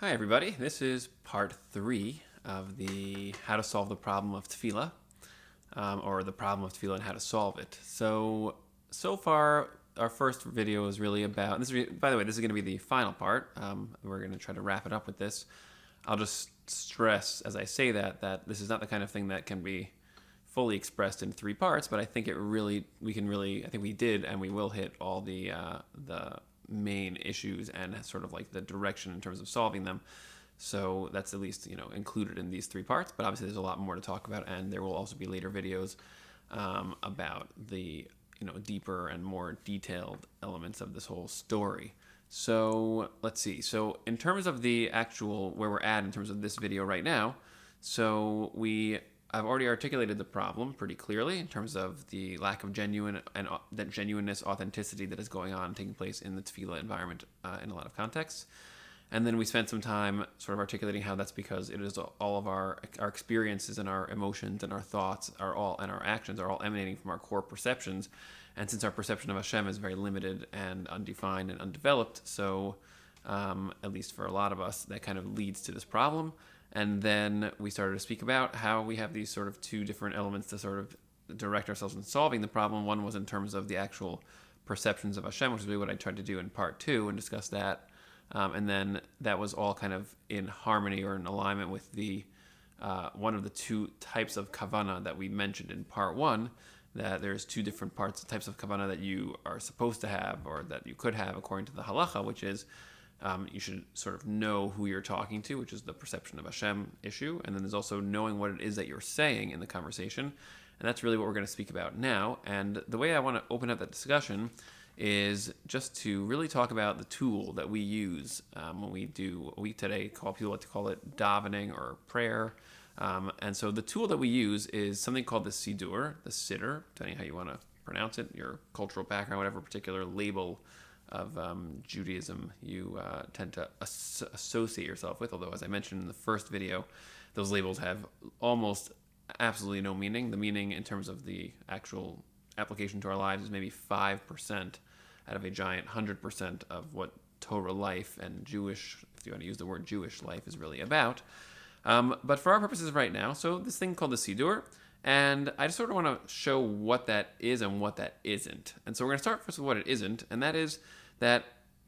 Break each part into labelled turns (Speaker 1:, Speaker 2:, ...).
Speaker 1: Hi everybody, this is part 3 of the how to solve the problem of tefillah, or the problem of tefillah and how to solve it. So far our first video is really about, by the way, this is going to be the final part. We're going to try to wrap it up with this. I'll just stress as I say that this is not the kind of thing that can be fully expressed in 3 parts, but I think I think we did and we will hit all the main issues and sort of like the direction in terms of solving them. So that's at least included in these 3 parts. But obviously there's a lot more to talk about, and there will also be later videos about the deeper and more detailed elements of this whole story. So let's see. So in terms of the actual where we're at in terms of this video right now, I've already articulated the problem pretty clearly in terms of the lack of that genuineness, authenticity that is going on, taking place in the tefillah environment in a lot of contexts. And then we spent some time sort of articulating how that's because it is all of our experiences and our emotions and our thoughts and our actions are all emanating from our core perceptions. And since our perception of Hashem is very limited and undefined and undeveloped, so at least for a lot of us, that kind of leads to this problem. And then we started to speak about how we have these sort of 2 different elements to sort of direct ourselves in solving the problem. One was in terms of the actual perceptions of Hashem, which is really what I tried to do in part 2 and discuss that. And then that was all kind of in harmony or in alignment with the one of the 2 types of kavanah that we mentioned in part 1, that there's 2 different types of kavanah that you are supposed to have or that you could have according to the halacha, which is you should sort of know who you're talking to, which is the perception of Hashem issue. And then there's also knowing what it is that you're saying in the conversation. And that's really what we're going to speak about now. And the way I want to open up that discussion is just to really talk about the tool that we use when we do what we today people like to call it davening or prayer. And so the tool that we use is something called the Siddur, depending how you want to pronounce it, your cultural background, whatever particular label of Judaism you tend to associate yourself with. Although, as I mentioned in the first video, those labels have almost absolutely no meaning. The meaning in terms of the actual application to our lives is maybe 5% out of a giant 100% of what Torah life and Jewish, if you want to use the word Jewish life, is really about. But for our purposes right now, so this thing called the Siddur, and I just sort of want to show what that is and what that isn't. And so we're going to start first with what it isn't, and that is that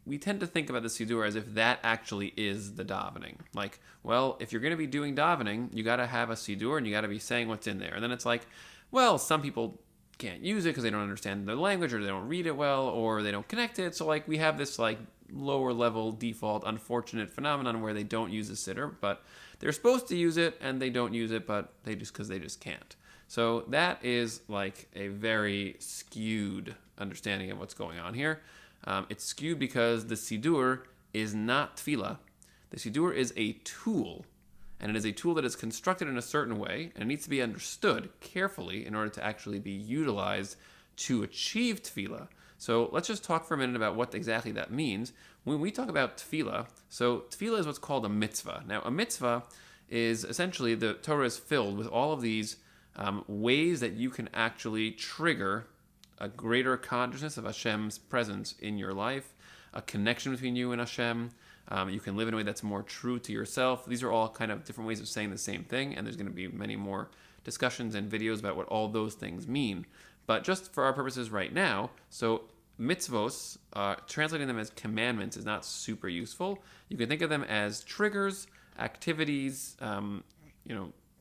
Speaker 1: we tend to think about the Siddur as if that actually is the davening. Like, well, if you're going to be doing davening, you got to have a Siddur and you got to be saying what's in there. And then it's like, well, some people can't use it because they don't understand the language or they don't read it well or they don't connect it. So like we have this like lower level default unfortunate phenomenon where they don't use the Siddur, but they're supposed to use it and they don't use it, but they just can't. So that is like a very skewed understanding of what's going on here. It's skewed because the Siddur is not Tefillah. The Siddur is a tool, and it is a tool that is constructed in a certain way, and it needs to be understood carefully in order to actually be utilized to achieve Tefillah. So let's just talk for a minute about what exactly that means. When we talk about Tefillah, so Tefillah is what's called a mitzvah. Now, a mitzvah is essentially, the Torah is filled with all of these ways that you can actually trigger a greater consciousness of Hashem's presence in your life, a connection between you and Hashem. You can live in a way that's more true to yourself. These are all kind of different ways of saying the same thing, and there's going to be many more discussions and videos about what all those things mean. But just for our purposes right now, so mitzvos, translating them as commandments is not super useful. You can think of them as triggers, activities,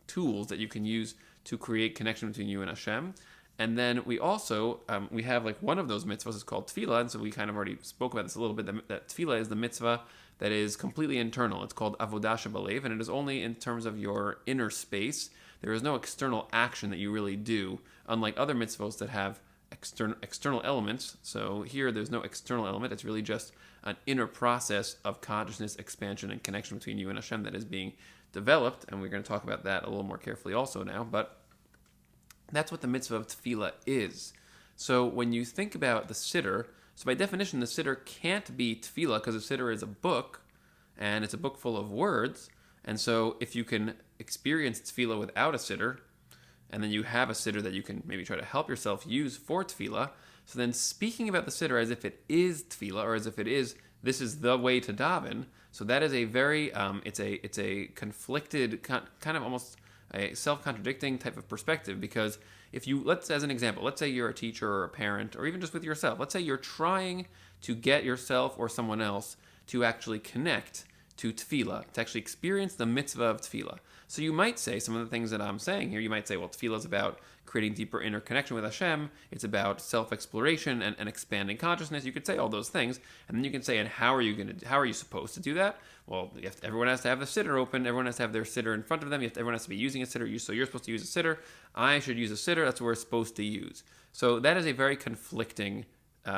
Speaker 1: tools that you can use to create connection between you and Hashem. And then we also, we have like one of those mitzvahs is called Tefillah, and so we kind of already spoke about this a little bit, that Tefillah is the mitzvah that is completely internal. It's called avodah shebalev, and it is only in terms of your inner space. There is no external action that you really do, unlike other mitzvahs that have external elements. So here there's no external element. It's really just an inner process of consciousness, expansion, and connection between you and Hashem that is being developed, and we're going to talk about that a little more carefully also now, but that's what the mitzvah of tefillah is. So when you think about the Siddur, so by definition, the Siddur can't be tefillah because the Siddur is a book, and it's a book full of words. And so if you can experience tefillah without a Siddur, and then you have a Siddur that you can maybe try to help yourself use for tefillah, so then speaking about the Siddur as if it is tefillah, or as if it is, this is the way to daven, So that is a very it's a conflicted kind of almost a self-contradicting type of perspective, because if you, let's, as an example, let's say you're a teacher or a parent, or even just with yourself, let's say you're trying to get yourself or someone else to actually connect to tefillah, to actually experience the mitzvah of tefillah. So you might say some of the things that I'm saying here. You might say, well, tefillah is about creating deeper inner connection with Hashem. It's about self-exploration and expanding consciousness. You could say all those things, and then you can say, and how are you supposed to do that? Well, everyone has to have the siddur open. Everyone has to have their siddur in front of them. Everyone has to be using a siddur. So you're supposed to use a siddur. I should use a siddur. That's what we're supposed to use. So that is a very conflicting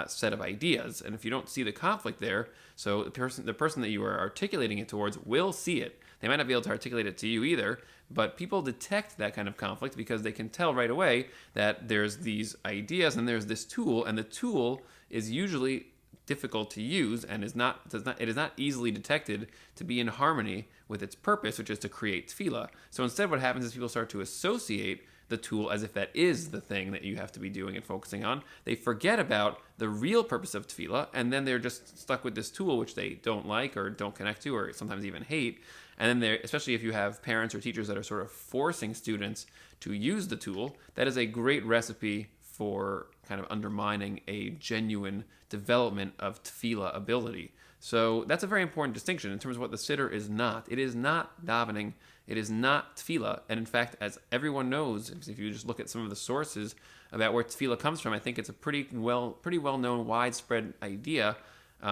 Speaker 1: set of ideas, and if you don't see the conflict there, so the person that you are articulating it towards will see it. They might not be able to articulate it to you either, but people detect that kind of conflict because they can tell right away that there's these ideas and there's this tool, and the tool is usually difficult to use and it is not easily detected to be in harmony with its purpose, which is to create tefillah. So instead, what happens is people start to associate the tool as if that is the thing that you have to be doing and focusing on. They forget about the real purpose of tefillah, and then they're just stuck with this tool which they don't like or don't connect to or sometimes even hate. And then they're, especially if you have parents or teachers that are sort of forcing students to use the tool, that is a great recipe for kind of undermining a genuine development of tefillah ability. So that's a very important distinction in terms of what the siddur is not. It is not davening. It is not tefillah. And in fact, as everyone knows, if you just look at some of the sources about where tefillah comes from, I think it's a pretty well known, widespread idea,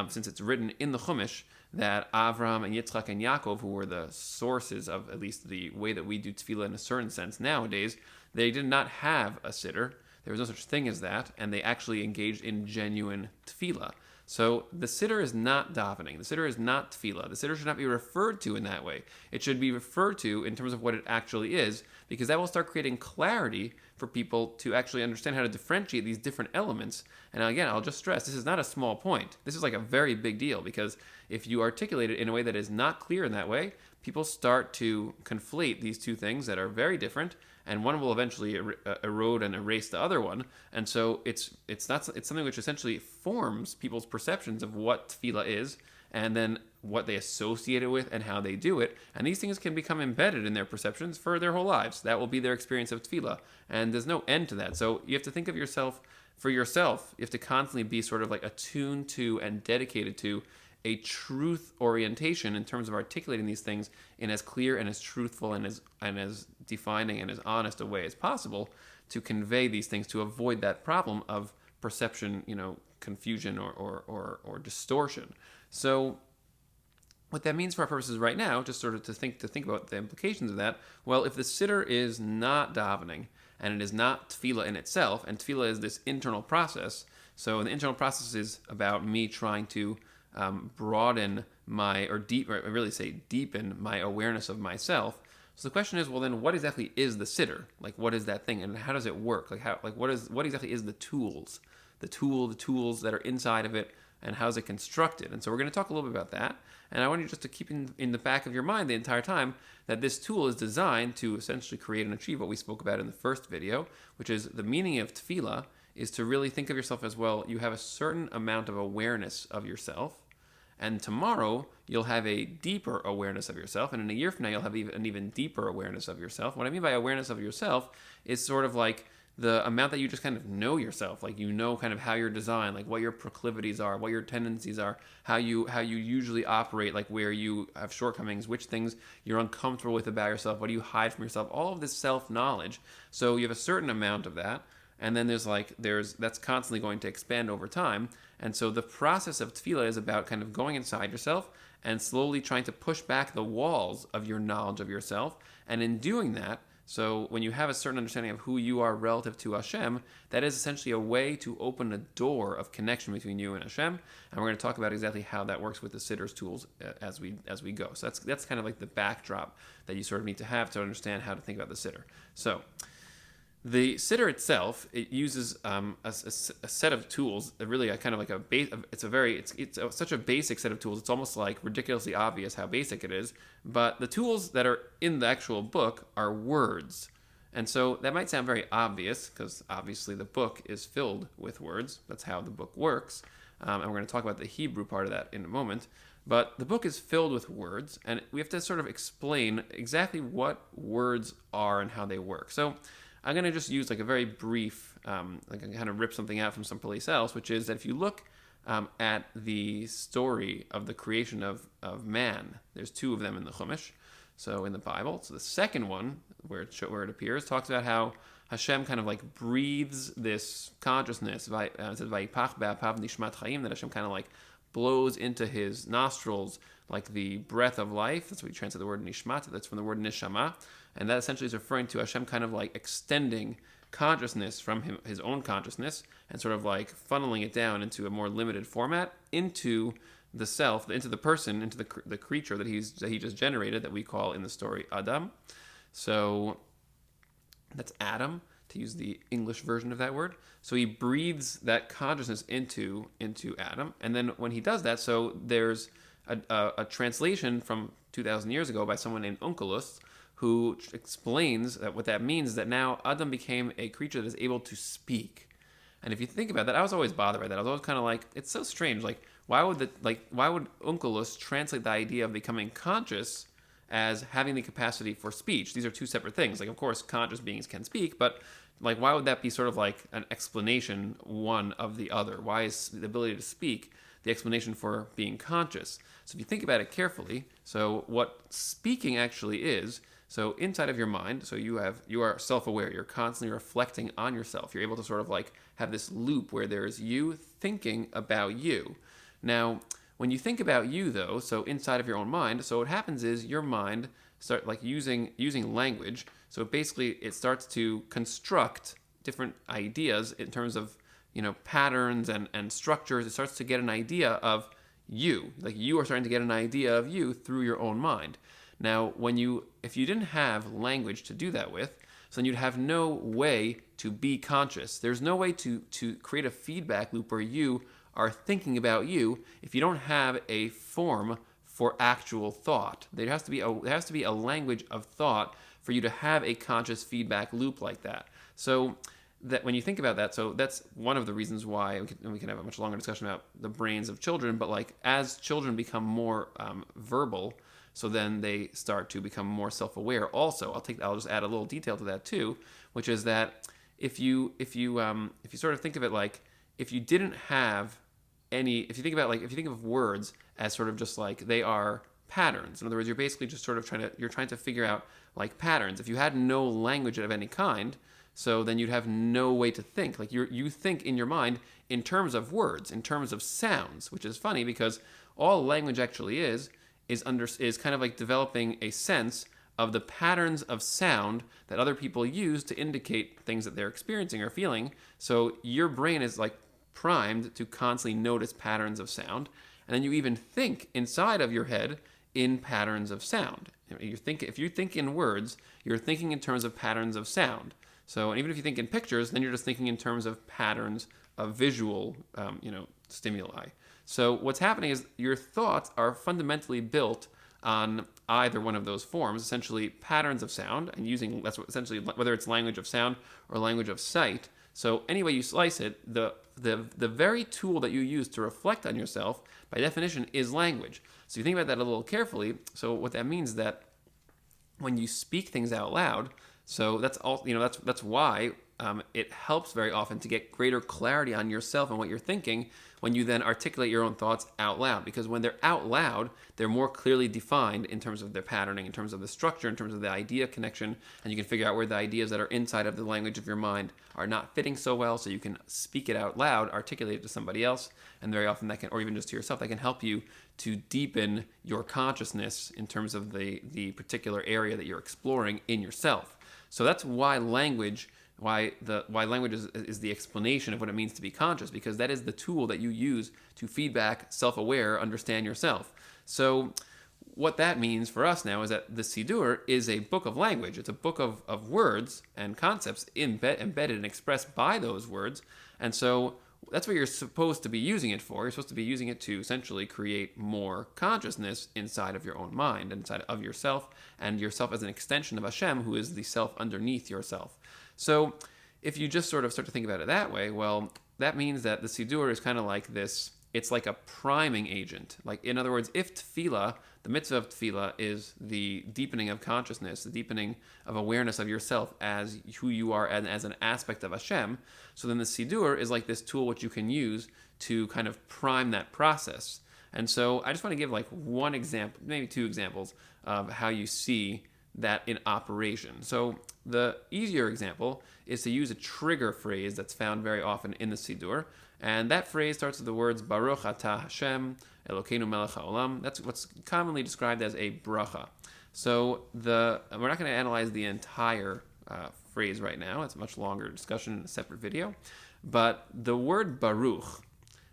Speaker 1: since it's written in the Chumash, that Avram and Yitzchak and Yaakov, who were the sources of at least the way that we do tefillah in a certain sense nowadays, they did not have a siddur. There was no such thing as that, and they actually engaged in genuine tefillah. So the siddur is not davening. The siddur is not tefillah. The siddur should not be referred to in that way. It should be referred to in terms of what it actually is, because that will start creating clarity for people to actually understand how to differentiate these different elements. And again, I'll just stress, this is not a small point. This is like a very big deal, because if you articulate it in a way that is not clear in that way, people start to conflate these two things that are very different, and one will eventually erode and erase the other one. And so it's something which essentially forms people's perceptions of what tefillah is, and then what they associate it with and how they do it. And these things can become embedded in their perceptions for their whole lives. That will be their experience of tefillah, and there's no end to that. So you have to think of yourself, for yourself, you have to constantly be sort of like attuned to and dedicated to a truth orientation in terms of articulating these things in as clear and as truthful and as defining and as honest a way as possible, to convey these things, to avoid that problem of perception, confusion or distortion. So what that means for our purposes right now, just sort of to think about the implications of that, well, if the siddur is not davening and it is not tefillah in itself, and tefillah is this internal process, so the internal process is about me trying to broaden deepen my awareness of myself. So the question is, well, then what exactly is the siddur? Like, what is that thing, and how does it work? What exactly is the tools that are inside of it, and how is it constructed? And so we're going to talk a little bit about that. And I want you just to keep in the back of your mind the entire time that this tool is designed to essentially create and achieve what we spoke about in the first video, which is the meaning of tefillah is to really think of yourself as, well, you have a certain amount of awareness of yourself, and tomorrow you'll have a deeper awareness of yourself, and in a year from now you'll have an even deeper awareness of yourself. What I mean by awareness of yourself is sort of like the amount that you just kind of know yourself, like you know kind of how you're designed, like what your proclivities are, what your tendencies are, how you usually operate, like where you have shortcomings, which things you're uncomfortable with about yourself, what do you hide from yourself, all of this self-knowledge. So you have a certain amount of that, and then that's constantly going to expand over time. And so the process of tefillah is about kind of going inside yourself and slowly trying to push back the walls of your knowledge of yourself. And in doing that, so when you have a certain understanding of who you are relative to Hashem, that is essentially a way to open a door of connection between you and Hashem. And we're going to talk about exactly how that works with the Siddur's tools as we go. So that's kind of like the backdrop that you sort of need to have to understand how to think about the Siddur. So the Siddur itself, it uses a set of tools, really a kind of like a base. It's such a basic set of tools. It's almost like ridiculously obvious how basic it is. But the tools that are in the actual book are words, and so that might sound very obvious because obviously the book is filled with words. That's how the book works, and we're going to talk about the Hebrew part of that in a moment. But the book is filled with words, and we have to sort of explain exactly what words are and how they work. So I'm going to just use like a very brief, like I kind of rip something out from someplace else, which is that if you look at the story of the creation of man, there's two of them in the Chumash, so in the Bible. So the second one, where it appears, talks about how Hashem kind of like breathes this consciousness. It says, "Vayipach be'apav nishmat chayim," that Hashem kind of like blows into his nostrils like the breath of life. That's what we translate the word nishmat. That's from the word nishama. And that essentially is referring to Hashem kind of like extending consciousness from his own consciousness and sort of like funneling it down into a more limited format into the self, into the person, into the creature that he just generated, that we call in the story Adam. So that's Adam, to use the English version of that word. So he breathes that consciousness into Adam, and then when he does that, so there's a translation from 2,000 years ago by someone named Onkelos, who explains that what that means is that now Adam became a creature that is able to speak. And if you think about that, I was always bothered by that. I was always kind of like, it's so strange. Like, why would Onkelos translate the idea of becoming conscious as having the capacity for speech? These are two separate things. Like, of course, conscious beings can speak, but like, why would that be sort of like an explanation one of the other? Why is the ability to speak the explanation for being conscious? So if you think about it carefully, so what speaking actually is, so inside of your mind, so you are self-aware. You're constantly reflecting on yourself. You're able to sort of like have this loop where there's you thinking about you. Now, when you think about you, though, so inside of your own mind, so what happens is your mind start like using language. So basically, it starts to construct different ideas in terms of, patterns and structures. It starts to get an idea of you. Like, you are starting to get an idea of you through your own mind. Now, if you didn't have language to do that with, so then you'd have no way to be conscious. There's no way to create a feedback loop where you are thinking about you if you don't have a form for actual thought. There has to be a language of thought for you to have a conscious feedback loop like that. So that when you think about that, so that's one of the reasons why we can have a much longer discussion about the brains of children. But like, as children become more verbal, so then they start to become more self-aware. Also, I'll just add a little detail to that too, which is that if you sort of think of it like, if you think of words as sort of just like they are patterns. In other words, you're basically just sort of trying to figure out like patterns. If you had no language of any kind, so then you'd have no way to think. Like, you think in your mind in terms of words, in terms of sounds, which is funny because all language actually is kind of like developing a sense of the patterns of sound that other people use to indicate things that they're experiencing or feeling. So your brain is like primed to constantly notice patterns of sound, and then you even think inside of your head in patterns of sound. If you think in words, you're thinking in terms of patterns of sound. So, and even if you think in pictures, then you're just thinking in terms of patterns of visual, stimuli. So what's happening is your thoughts are fundamentally built on either one of those forms, essentially patterns of sound, and essentially whether it's language of sound or language of sight. So any way you slice it, the very tool that you use to reflect on yourself, by definition, is language. So you think about that a little carefully. So what that means is that when you speak things out loud, so that's all. That's why it helps very often to get greater clarity on yourself and what you're thinking when you then articulate your own thoughts out loud. Because when they're out loud, they're more clearly defined in terms of their patterning, in terms of the structure, in terms of the idea connection, and you can figure out where the ideas that are inside of the language of your mind are not fitting so well, so you can speak it out loud, articulate it to somebody else, and very often that can, or even just to yourself, that can help you to deepen your consciousness in terms of the particular area that you're exploring in yourself. So that's why language is the explanation of what it means to be conscious, because that is the tool that you use to feedback, self-aware, understand yourself. So what that means for us now is that the Siddur is a book of language. It's a book of words and concepts embedded and expressed by those words. And so that's what you're supposed to be using it for. You're supposed to be using it to essentially create more consciousness inside of your own mind, inside of yourself, and yourself as an extension of Hashem, who is the self underneath yourself. So if you just sort of start to think about it that way, well, that means that the Siddur is kind of like this it's like a priming agent. Like, in other words, if tefillah, the mitzvah of tefillah is the deepening of consciousness, the deepening of awareness of yourself as who you are and as an aspect of Hashem, so then the Siddur is like this tool which you can use to kind of prime that process. And so I just want to give like one example, maybe two examples of how you see that in operation. So the easier example is to use a trigger phrase that's found very often in the Siddur. And that phrase starts with the words Baruch Atah Hashem Elokeinu Melech HaOlam. That's what's commonly described as a bracha. So we're not going to analyze the entire phrase right now. It's a much longer discussion in a separate video. But the word Baruch,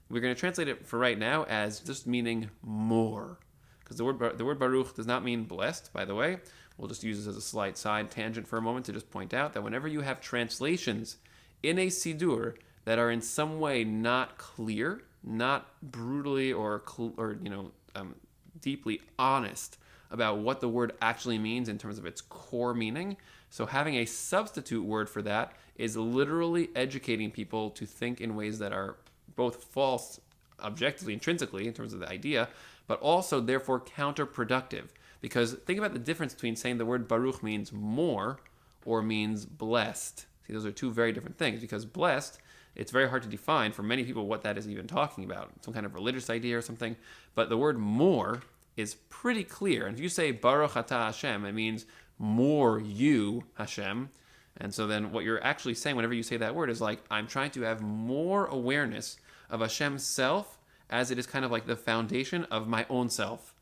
Speaker 1: we're going to translate it for right now as just meaning more. Because the word Baruch does not mean blessed, by the way. We'll just use this as a slight side tangent for a moment to just point out that whenever you have translations in a Siddur that are in some way not clear, not brutally or deeply honest about what the word actually means in terms of its core meaning. So having a substitute word for that is literally educating people to think in ways that are both false objectively, intrinsically, in terms of the idea, but also therefore counterproductive. Because think about the difference between saying the word Baruch means more or means blessed. See, those are two very different things, because blessed, it's very hard to define for many people what that is even talking about, some kind of religious idea or something. But the word more is pretty clear. And if you say Baruch Atah Hashem, it means more you, Hashem. And so then what you're actually saying whenever you say that word is like, I'm trying to have more awareness of Hashem's self as it is kind of like the foundation of my own self.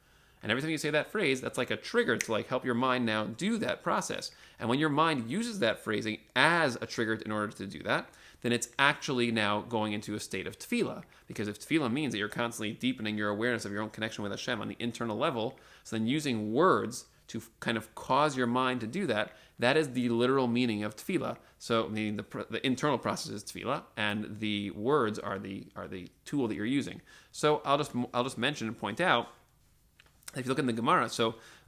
Speaker 1: And every time you say that phrase, that's like a trigger to like help your mind now do that process. And when your mind uses that phrasing as a trigger in order to do that, then it's actually now going into a state of tefillah. Because if tefillah means that you're constantly deepening your awareness of your own connection with Hashem on the internal level, so then using words to kind of cause your mind to do that, that is the literal meaning of tefillah. So meaning the internal process is tefillah, and the words are the tool that you're using. So I'll just mention and point out, if you look in the Gemara,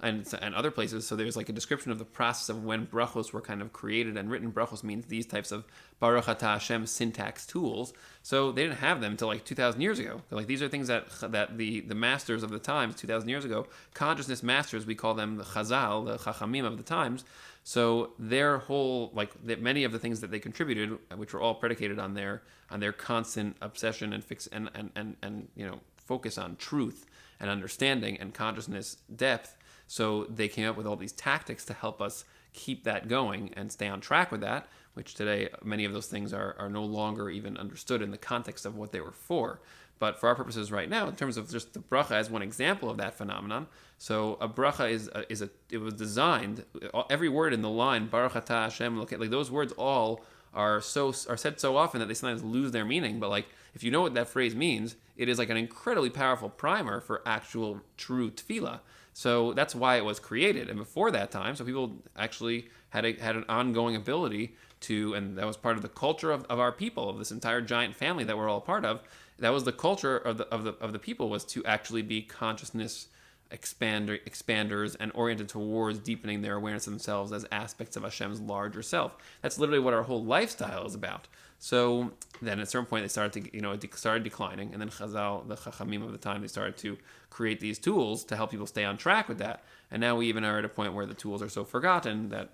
Speaker 1: and other places, so there's like a description of the process of when brachos were kind of created and written. Brachos means these types of Baruch Atah Hashem syntax tools. So they didn't have them until like 2,000 years ago. Like these are things that the masters of the times, 2,000 years ago, consciousness masters, we call them the Chazal, the Chachamim of the times. So their whole, many of the things that they contributed, which were all predicated on their constant obsession and focus on truth and understanding and consciousness depth. So they came up with all these tactics to help us keep that going and stay on track with that, which today many of those things are no longer even understood in the context of what they were for. But for our purposes right now, in terms of just the bracha as one example of that phenomenon, so a bracha it was designed, every word in the line, Baruch Atah Hashem, like those words all are said so often that they sometimes lose their meaning. But like, if you know what that phrase means, it is like an incredibly powerful primer for actual true tefillah. So that's why it was created. And before that time, so people actually had an ongoing ability to, and that was part of the culture of our people, of this entire giant family that we're all part of. That was the culture of the people, was to actually be consciousness expanders and oriented towards deepening their awareness of themselves as aspects of Hashem's larger self. That's literally what our whole lifestyle is about. So then at a certain point they started to, it started declining, and then Chazal, the Chachamim of the time, they started to create these tools to help people stay on track with that. And now we even are at a point where the tools are so forgotten that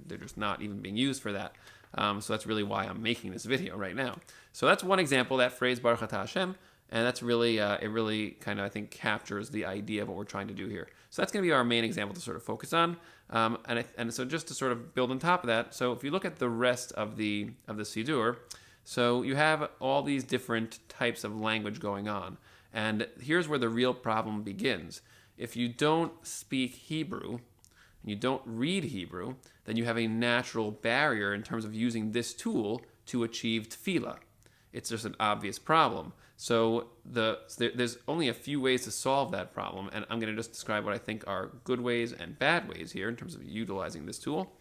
Speaker 1: they're just not even being used for that. So that's really why I'm making this video right now. So that's one example, that phrase Baruch Atah Hashem. And that's really, it really kind of, I think, captures the idea of what we're trying to do here. So that's going to be our main example to sort of focus on. And so just to sort of build on top of that, so if you look at the rest of the Siddur, so you have all these different types of language going on. And here's where the real problem begins. If you don't speak Hebrew, and you don't read Hebrew, then you have a natural barrier in terms of using this tool to achieve tefillah. It's just an obvious problem. So there's only a few ways to solve that problem, and I'm going to just describe what I think are good ways and bad ways here in terms of utilizing this tool.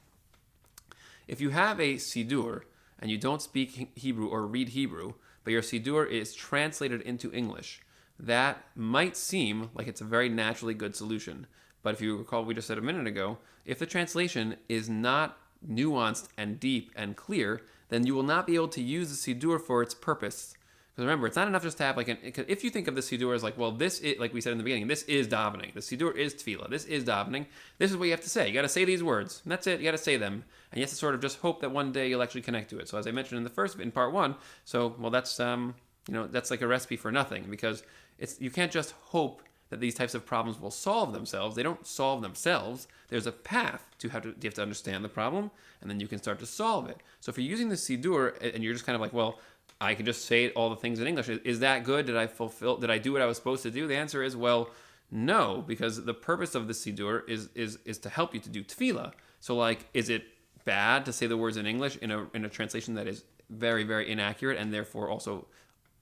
Speaker 1: If you have a Siddur and you don't speak Hebrew or read Hebrew, but your Siddur is translated into English, that might seem like it's a very naturally good solution. But if you recall what we just said a minute ago, if the translation is not nuanced and deep and clear, then you will not be able to use the Siddur for its purpose. Because remember, it's not enough just to have if you think of the Siddur as like, well, this is, like we said in the beginning, this is davening. The Siddur is Tefillah. This is davening. This is what you have to say. You got to say these words. And that's it. You got to say them. And you have to sort of just hope that one day you'll actually connect to it. So as I mentioned in part one, that's, that's like a recipe for nothing, because you can't just hope that these types of problems will solve themselves. They don't solve themselves. There's a path you have to understand the problem, and then you can start to solve it. So if you're using the Siddur and you're just kind of like, well, I can just say all the things in English, is that good? Did I do what I was supposed to do? The answer is, well, no, because the purpose of the Siddur is to help you to do tefillah. So like, is it bad to say the words in English in a translation that is very, very inaccurate and therefore also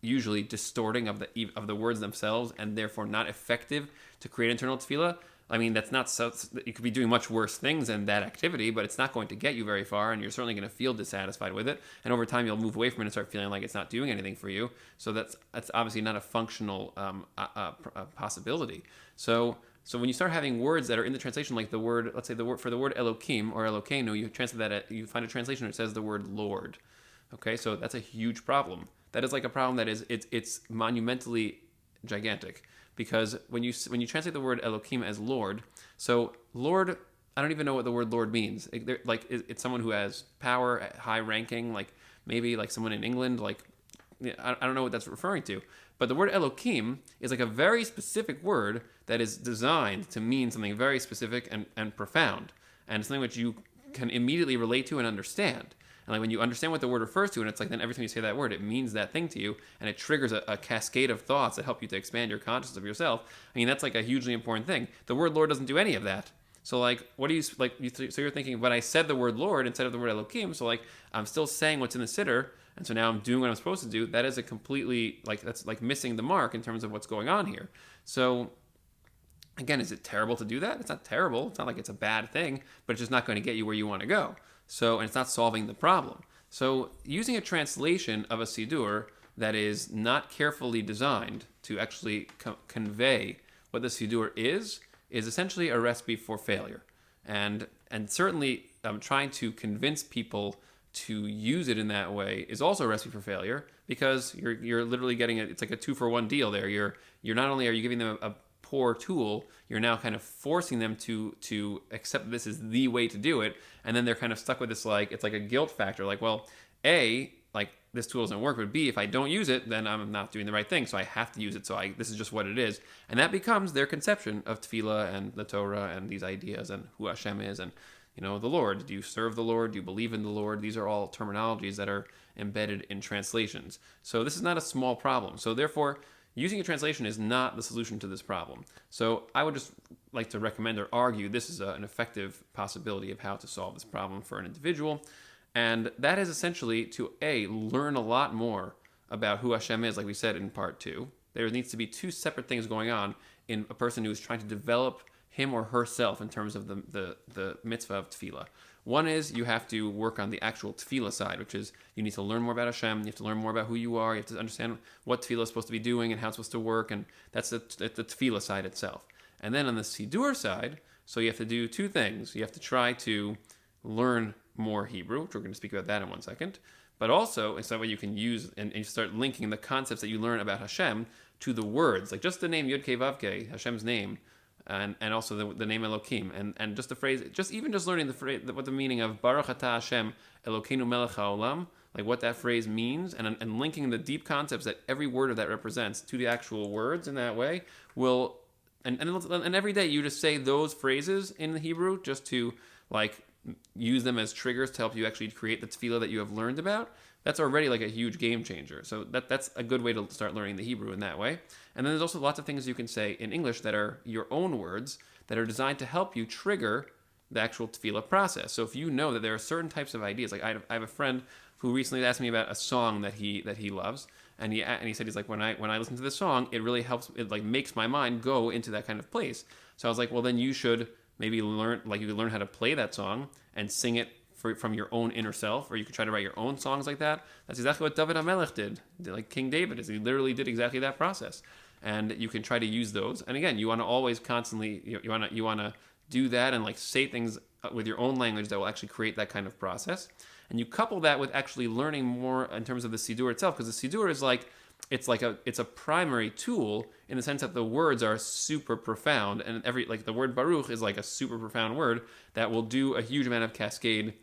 Speaker 1: usually distorting of the words themselves and therefore not effective to create internal tefillah? I mean, that's not so. You could be doing much worse things than that activity, but it's not going to get you very far, and you're certainly going to feel dissatisfied with it. And over time, you'll move away from it and start feeling like it's not doing anything for you. So that's obviously not a functional possibility. So when you start having words that are in the translation, like the word, let's say the word Elokim or Elokeinu, you translate that. You find a translation that says the word Lord. Okay, so that's a huge problem. That is like a problem that it's monumentally gigantic. Because when you translate the word Elokim as Lord, so Lord, I don't even know what the word Lord means. It's someone who has power, high ranking, like maybe like someone in England, like I don't know what that's referring to. But the word Elokim is like a very specific word that is designed to mean something very specific and profound, and something which you can immediately relate to and understand. And like when you understand what the word refers to, and it's like then every time you say that word, it means that thing to you, and it triggers a cascade of thoughts that help you to expand your consciousness of yourself. I mean, that's like a hugely important thing. The word Lord doesn't do any of that. So like, what do you like? So you're thinking, but I said the word Lord instead of the word Elokim, so like I'm still saying what's in the Siddur, and so now I'm doing what I'm supposed to do. That is a completely that's like missing the mark in terms of what's going on here. So again, is it terrible to do that? It's not terrible. It's not like it's a bad thing, but it's just not going to get you where you want to go. So, and it's not solving the problem. So, using a translation of a Siddur that is not carefully designed to actually convey what the Siddur is essentially a recipe for failure. And certainly trying to convince people to use it in that way is also a recipe for failure, because you're literally getting it's like a 2-for-1 deal there. You're not only are you giving them a poor tool, you're now kind of forcing them to accept this is the way to do it, and then they're kind of stuck with this, like it's like a guilt factor, like, well, A, like this tool doesn't work, but B, if I don't use it, then I'm not doing the right thing, so I have to use it, so this is just what it is. And that becomes their conception of Tefillah and the Torah and these ideas and who Hashem is and the Lord. Do you serve the Lord? Do you believe in the Lord? These are all terminologies that are embedded in translations. So this is not a small problem. So therefore, using a translation is not the solution to this problem. So I would just like to recommend or argue this is an effective possibility of how to solve this problem for an individual. And that is essentially to learn a lot more about who Hashem is, like we said in part 2. There needs to be 2 separate things going on in a person who is trying to develop him or herself in terms of the mitzvah of tefillah. One is you have to work on the actual tefillah side, which is you need to learn more about Hashem, you have to learn more about who you are, you have to understand what tefillah is supposed to be doing and how it's supposed to work, and that's the tefillah side itself. And then on the Siddur side, so you have to do 2 things. You have to try to learn more Hebrew, which we're going to speak about that in 1 second, but also it's that way you can use and you start linking the concepts that you learn about Hashem to the words, like just the name Yud Kei Vav Kei, Hashem's name, and also the name Elokim, and just the phrase, just learning the phrase, what the meaning of Baruch Atah Hashem Elokeinu Melech HaOlam, like what that phrase means, and linking the deep concepts that every word of that represents to the actual words in that way will, and every day you just say those phrases in the Hebrew just to like use them as triggers to help you actually create the tefillah that you have learned about. That's already like a huge game changer. So that's a good way to start learning the Hebrew in that way. And then there's also lots of things you can say in English that are your own words that are designed to help you trigger the actual tefillah process. So if you know that there are certain types of ideas, like I have a friend who recently asked me about a song that he loves, and he said he's like, when I listen to this song, it really helps, it like makes my mind go into that kind of place. So I was like, well, then you should maybe learn, like you could learn how to play that song and sing it from your own inner self, or you could try to write your own songs like that. That's exactly what David HaMelech did, like King David is. He literally did exactly that process. And you can try to use those. And again, you want to always constantly, you want to do that and like say things with your own language that will actually create that kind of process. And you couple that with actually learning more in terms of the Siddur itself, because the Siddur is like, it's a primary tool in the sense that the words are super profound, and the word Baruch is like a super profound word that will do a huge amount of cascade,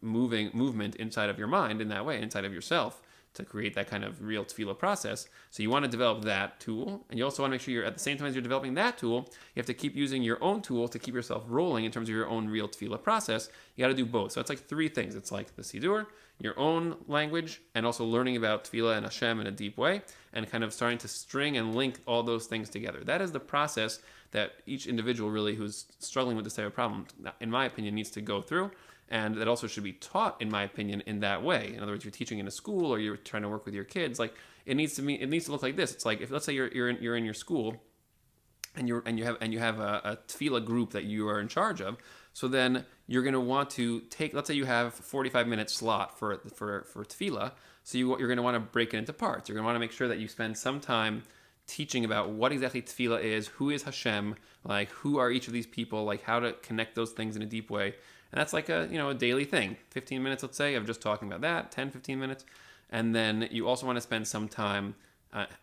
Speaker 1: movement inside of your mind in that way, inside of yourself, to create that kind of real tefillah process. So you want to develop that tool, and you also want to make sure at the same time as you're developing that tool, you have to keep using your own tool to keep yourself rolling in terms of your own real tefillah process. You got to do both. So it's like three things. It's like the Siddur, your own language, and also learning about tefillah and Hashem in a deep way, and kind of starting to string and link all those things together. That is the process that each individual really who's struggling with this type of problem, in my opinion, needs to go through. And that also should be taught, in my opinion, in that way. In other words, you're teaching in a school or you're trying to work with your kids. Like it needs to look like this. It's like if let's say you're in your school, and you have a tefillah group that you are in charge of. So then you're going to want to take. Let's say you have 45-minute slot for tefillah. So you're going to want to break it into parts. You're going to want to make sure that you spend some time teaching about what exactly tefillah is, who is Hashem, like who are each of these people, like how to connect those things in a deep way. And that's like a daily thing, 15 minutes, let's say, of just talking about that, 10, 15 minutes. And then you also want to spend some time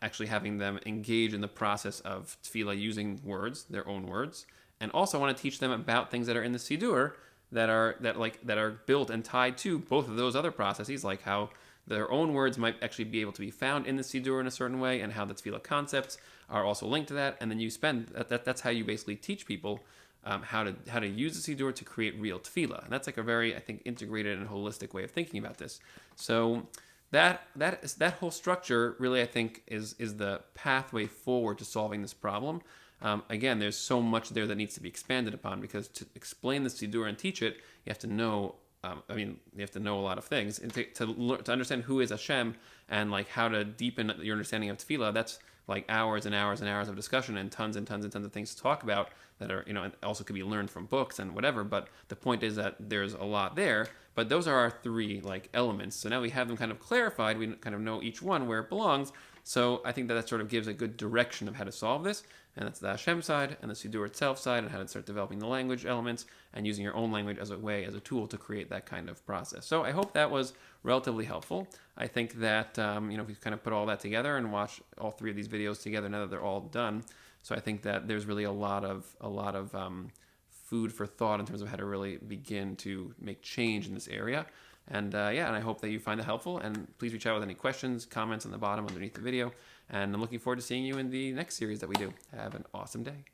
Speaker 1: actually having them engage in the process of tefillah using words, their own words. And also want to teach them about things that are in the Siddur that are built and tied to both of those other processes, like how their own words might actually be able to be found in the Siddur in a certain way, and how the tefillah concepts are also linked to that. And then you spend, that's how you basically teach people how to use the Siddur to create real tefillah. And that's like a very, I think, integrated and holistic way of thinking about this. So that whole structure really, I think, is the pathway forward to solving this problem. Again, there's so much there that needs to be expanded upon, because to explain the Siddur and teach it, you have to know. You have to know a lot of things, and to understand who is Hashem and like how to deepen your understanding of tefillah. That's like hours and hours and hours of discussion and tons of things to talk about that are, and also could be learned from books and whatever. But the point is that there's a lot there. But those are our three like elements. So now we have them kind of clarified. We kind of know each one where it belongs. So I think that sort of gives a good direction of how to solve this. And that's the Hashem side and the Siddur itself side, and how to start developing the language elements and using your own language as a tool to create that kind of process. So I hope that was relatively helpful. I think that if we kind of put all that together and watch all three of these videos together now that they're all done. So I think that there's really a lot of food for thought in terms of how to really begin to make change in this area. And and I hope that you find it helpful. And please reach out with any questions, comments on the bottom underneath the video. And I'm looking forward to seeing you in the next series that we do. Have an awesome day.